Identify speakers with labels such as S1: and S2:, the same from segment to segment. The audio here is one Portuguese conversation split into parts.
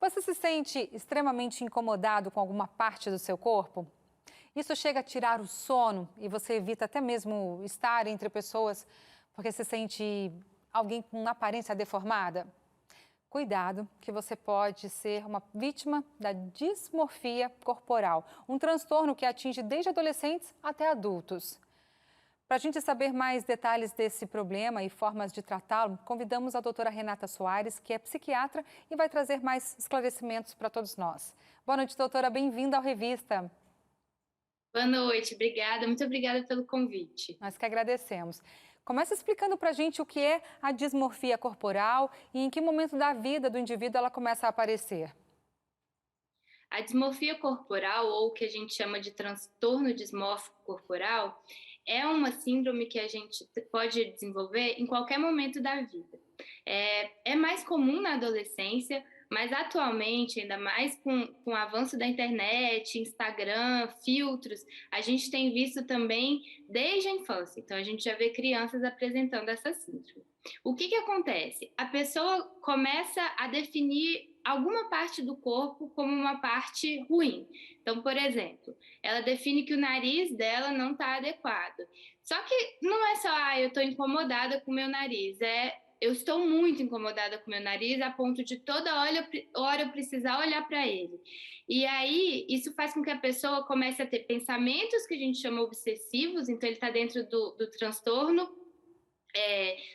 S1: Você se sente extremamente incomodado com alguma parte do seu corpo? Isso chega a tirar o sono e você evita até mesmo estar entre pessoas porque se sente alguém com aparência deformada? Cuidado, que você pode ser uma vítima da dismorfia corporal, um transtorno que atinge desde adolescentes até adultos. Para a gente saber mais detalhes desse problema e formas de tratá-lo, convidamos a doutora Renata Soares, que é psiquiatra e vai trazer mais esclarecimentos para todos nós. Boa noite, doutora. Bem-vinda ao Revista.
S2: Boa noite, obrigada, muito obrigada pelo convite.
S1: Nós que agradecemos. Começa explicando para a gente o que é a dismorfia corporal e em que momento da vida do indivíduo ela começa a aparecer.
S2: A dismorfia corporal, ou o que a gente chama de transtorno dismórfico corporal, é uma síndrome que a gente pode desenvolver em qualquer momento da vida. É mais comum na adolescência, mas atualmente, ainda mais com o avanço da internet, Instagram, filtros, a gente tem visto também desde a infância. Então, a gente já vê crianças apresentando essa síndrome. O que acontece? A pessoa começa a definir alguma parte do corpo como uma parte ruim. Então, por exemplo, ela define que o nariz dela não está adequado. Só que não é só, eu estou incomodada com o meu nariz, eu estou muito incomodada com o meu nariz a ponto de toda hora eu precisar olhar para ele. E aí, isso faz com que a pessoa comece a ter pensamentos que a gente chama obsessivos, então ele está dentro do transtorno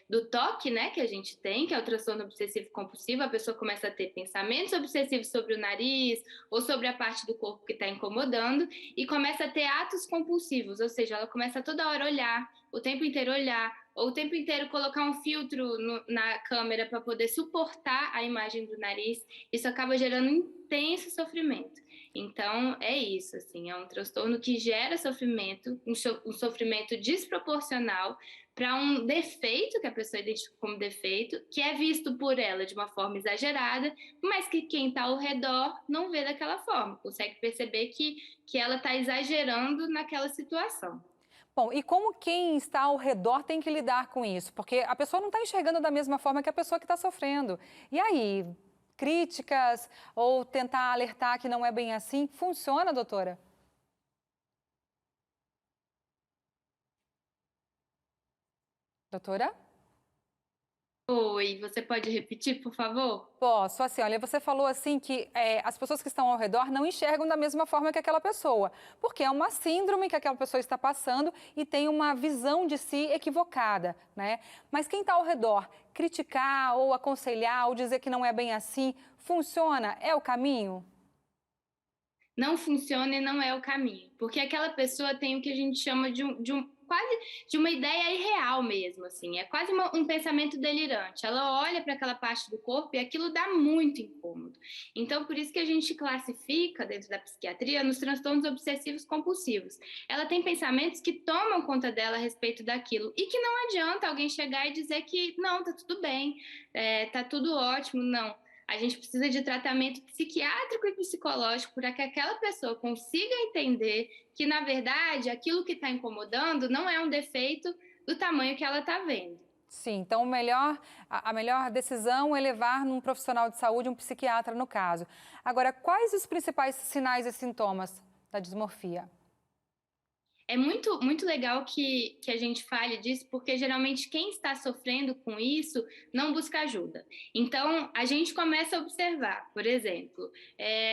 S2: do toque, né, que a gente tem, que é o transtorno obsessivo compulsivo. A pessoa começa a ter pensamentos obsessivos sobre o nariz ou sobre a parte do corpo que está incomodando e começa a ter atos compulsivos, ou seja, ela começa a toda hora olhar, o tempo inteiro olhar, ou o tempo inteiro colocar um filtro na câmera para poder suportar a imagem do nariz. Isso acaba gerando intenso sofrimento. Então, é isso, assim, é um transtorno que gera sofrimento, um sofrimento desproporcional para um defeito que a pessoa identifica como defeito, que é visto por ela de uma forma exagerada, mas que quem está ao redor não vê daquela forma, consegue perceber que ela está exagerando naquela situação.
S1: Bom, e como quem está ao redor tem que lidar com isso? Porque a pessoa não está enxergando da mesma forma que a pessoa que está sofrendo. E aí, críticas ou tentar alertar que não é bem assim, funciona, doutora? Doutora?
S2: Oi, você pode repetir, por favor?
S1: Posso, assim, olha, você falou assim que as pessoas que estão ao redor não enxergam da mesma forma que aquela pessoa, porque é uma síndrome que aquela pessoa está passando e tem uma visão de si equivocada, né? Mas quem está ao redor, criticar ou aconselhar ou dizer que não é bem assim, funciona? É o caminho?
S2: Não funciona e não é o caminho, porque aquela pessoa tem o que a gente chama de quase de uma ideia irreal mesmo, assim, é quase um pensamento delirante. Ela olha para aquela parte do corpo e aquilo dá muito incômodo. Então, por isso que a gente classifica dentro da psiquiatria nos transtornos obsessivos compulsivos. Ela tem pensamentos que tomam conta dela a respeito daquilo e que não adianta alguém chegar e dizer que não, tá tudo bem, tá tudo ótimo, não. A gente precisa de tratamento psiquiátrico e psicológico para que aquela pessoa consiga entender que, na verdade, aquilo que está incomodando não é um defeito do tamanho que ela está vendo.
S1: Sim, então a melhor decisão é levar num profissional de saúde, um psiquiatra no caso. Agora, quais os principais sinais e sintomas da dismorfia?
S2: É muito legal que a gente fale disso, porque geralmente quem está sofrendo com isso não busca ajuda. Então, a gente começa a observar, por exemplo,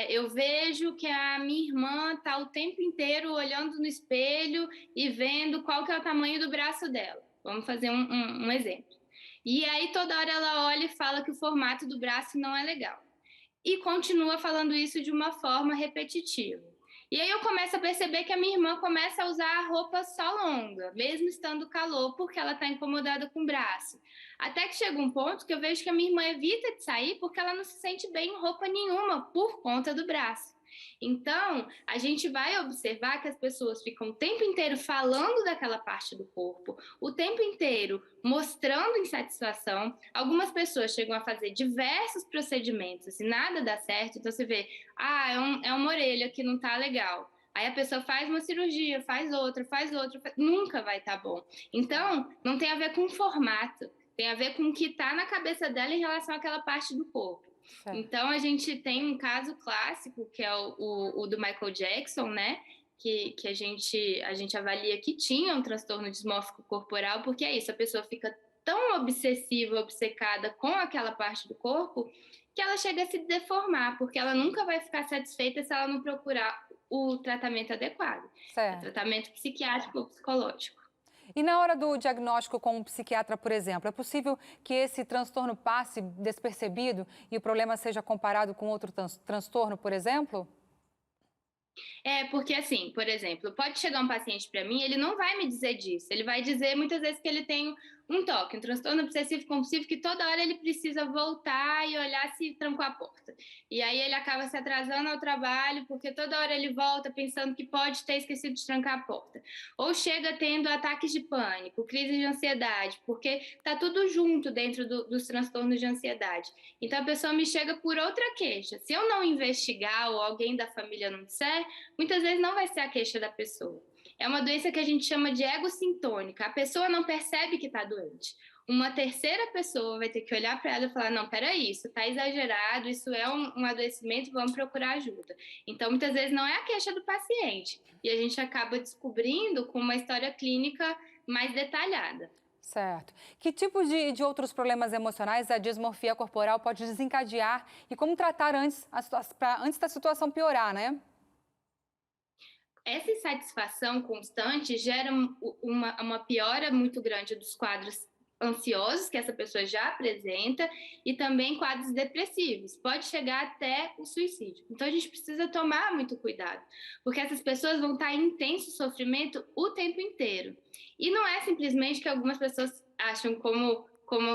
S2: eu vejo que a minha irmã está o tempo inteiro olhando no espelho e vendo qual que é o tamanho do braço dela. Vamos fazer um exemplo. E aí, toda hora ela olha e fala que o formato do braço não é legal. E continua falando isso de uma forma repetitiva. E aí eu começo a perceber que a minha irmã começa a usar a roupa só longa, mesmo estando calor, porque ela está incomodada com o braço. Até que chega um ponto que eu vejo que a minha irmã evita de sair porque ela não se sente bem em roupa nenhuma por conta do braço. Então, a gente vai observar que as pessoas ficam o tempo inteiro falando daquela parte do corpo, o tempo inteiro mostrando insatisfação. Algumas pessoas chegam a fazer diversos procedimentos e nada dá certo. Então, você vê, é uma orelha que não tá legal. Aí a pessoa faz uma cirurgia, faz outra, nunca vai estar bom. Então, não tem a ver com o formato, tem a ver com o que está na cabeça dela em relação àquela parte do corpo.
S1: Certo.
S2: Então, a gente tem um caso clássico, que é o do Michael Jackson, né? Que a gente avalia que tinha um transtorno dismórfico corporal, porque é isso, a pessoa fica tão obsessiva, obcecada com aquela parte do corpo, que ela chega a se deformar, porque ela nunca vai ficar satisfeita se ela não procurar o tratamento adequado. É
S1: Certo.
S2: tratamento psiquiátrico ou psicológico.
S1: E na hora do diagnóstico com um psiquiatra, por exemplo, é possível que esse transtorno passe despercebido e o problema seja comparado com outro transtorno, por exemplo?
S2: É, porque assim, por exemplo, pode chegar um paciente para mim, ele não vai me dizer disso. Ele vai dizer muitas vezes que ele tem um toque, um transtorno obsessivo compulsivo, que toda hora ele precisa voltar e olhar se trancou a porta. E aí ele acaba se atrasando ao trabalho, porque toda hora ele volta pensando que pode ter esquecido de trancar a porta. Ou chega tendo ataques de pânico, crise de ansiedade, porque tá tudo junto dentro dos transtornos de ansiedade. Então a pessoa me chega por outra queixa. Se eu não investigar ou alguém da família não disser, muitas vezes não vai ser a queixa da pessoa. É uma doença que a gente chama de egossintônica. A pessoa não percebe que está doente. Uma terceira pessoa vai ter que olhar para ela e falar: não, peraí, isso está exagerado, isso é um adoecimento, vamos procurar ajuda. Então, muitas vezes não é a queixa do paciente. E a gente acaba descobrindo com uma história clínica mais detalhada.
S1: Certo. Que tipo de outros problemas emocionais a dismorfia corporal pode desencadear e como tratar antes, antes da situação piorar, né?
S2: Essa insatisfação constante gera uma piora muito grande dos quadros ansiosos que essa pessoa já apresenta e também quadros depressivos. Pode chegar até o suicídio. Então a gente precisa tomar muito cuidado, porque essas pessoas vão estar em intenso sofrimento o tempo inteiro. E não é simplesmente que algumas pessoas acham como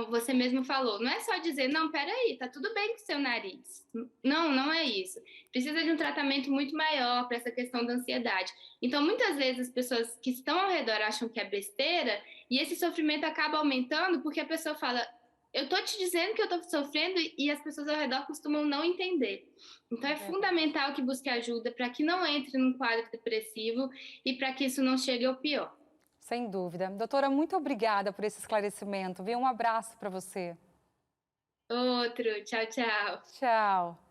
S2: você mesmo falou, não é só dizer, não, peraí, tá tudo bem com o seu nariz. Não, não é isso. Precisa de um tratamento muito maior para essa questão da ansiedade. Então, muitas vezes as pessoas que estão ao redor acham que é besteira e esse sofrimento acaba aumentando porque a pessoa fala, eu tô te dizendo que eu tô sofrendo e as pessoas ao redor costumam não entender. Então, é fundamental que busque ajuda para que não entre num quadro depressivo e para que isso não chegue ao pior.
S1: Sem dúvida. Doutora, muito obrigada por esse esclarecimento, viu? Um abraço para você.
S2: Outro, tchau, tchau.
S1: Tchau.